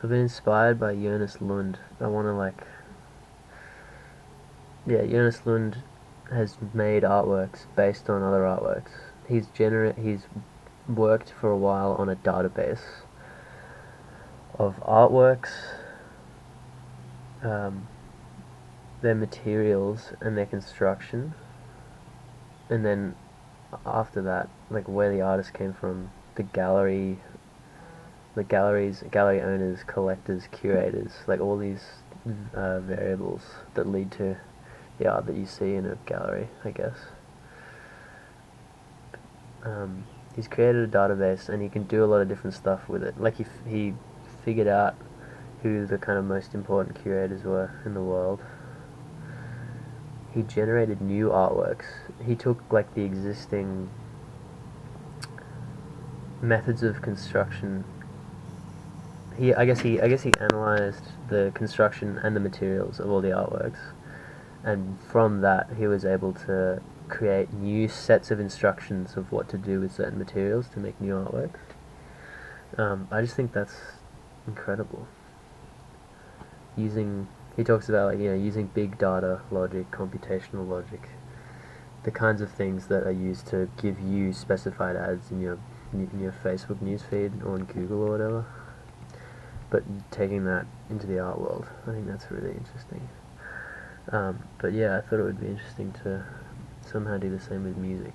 I've been inspired by Jonas Lund. I want to Jonas Lund has made artworks based on other artworks. He's worked for a while on a database of artworks, their materials and their construction, and then after that, like where the artist came from, gallery owners, collectors, curators, like all these variables that lead to the art that you see in a gallery, I guess. He's created a database and he can do a lot of different stuff with it. Like he figured out who the kind of most important curators were in the world. He generated new artworks. He took like the existing methods of construction. I guess he analyzed the construction and the materials of all the artworks, and from that he was able to create new sets of instructions of what to do with certain materials to make new artworks. I just think that's incredible. He talks about using big data logic, computational logic, the kinds of things that are used to give you specified ads in your Facebook newsfeed or on Google or whatever, but taking that into the art world. I think that's really interesting. But yeah, I thought it would be interesting to somehow do the same with music,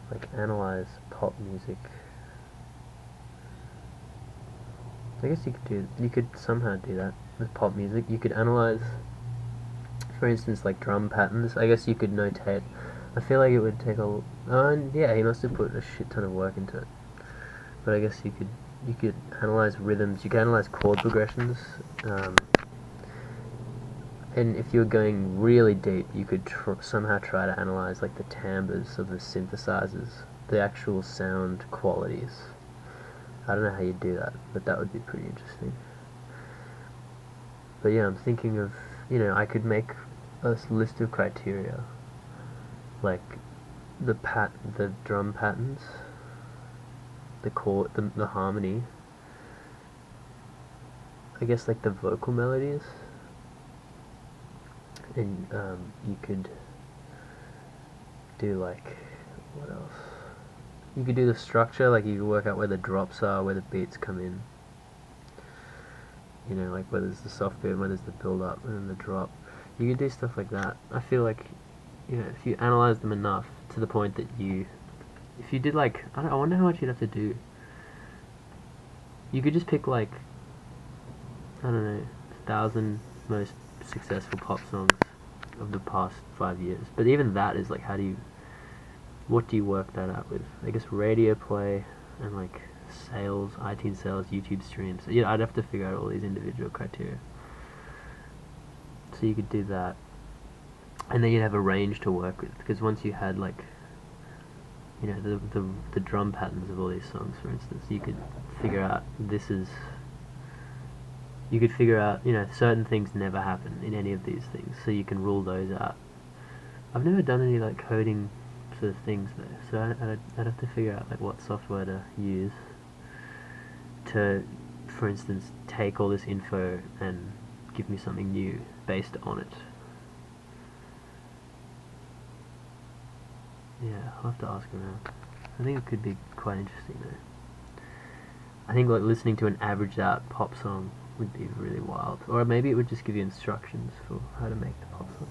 like analyze pop music. I guess you could somehow do that with pop music. You could analyze, for instance, like drum patterns. I guess you could notate. I feel like it would take he must have put a shit ton of work into it. But I guess you could analyze rhythms. You could analyze chord progressions. And if you were going really deep, you could somehow try to analyze like the timbres of the synthesizers, the actual sound qualities. I don't know how you'd do that, but that would be pretty interesting. But yeah, I'm thinking of, I could make a list of criteria, like the drum patterns, the chord, the harmony, I guess like the vocal melodies, and you could do like, what else? You could do the structure, like you could work out where the drops are, where the beats come in. Like where there's the soft beat, where there's the build up, and then the drop. You could do stuff like that. I feel like, if you analyze them enough to the point that if you did like, I wonder how much you'd have to do. You could just pick like, I don't know, 1,000 most successful pop songs of the past 5 years. But even that is like, what do you work that out with? I guess radio play and like sales, iTunes sales, YouTube streams. I'd have to figure out all these individual criteria. So you could do that, and then you'd have a range to work with, because once you had like, the drum patterns of all these songs, for instance, you could figure out certain things never happen in any of these things, so you can rule those out. I've never done any like coding sort of things though, so I'd have to figure out like what software to use to, for instance, take all this info and give me something new based on it. Yeah, I'll have to ask around. I think it could be quite interesting though. I think like listening to an averaged out pop song would be really wild, or maybe it would just give you instructions for how to make the pop song.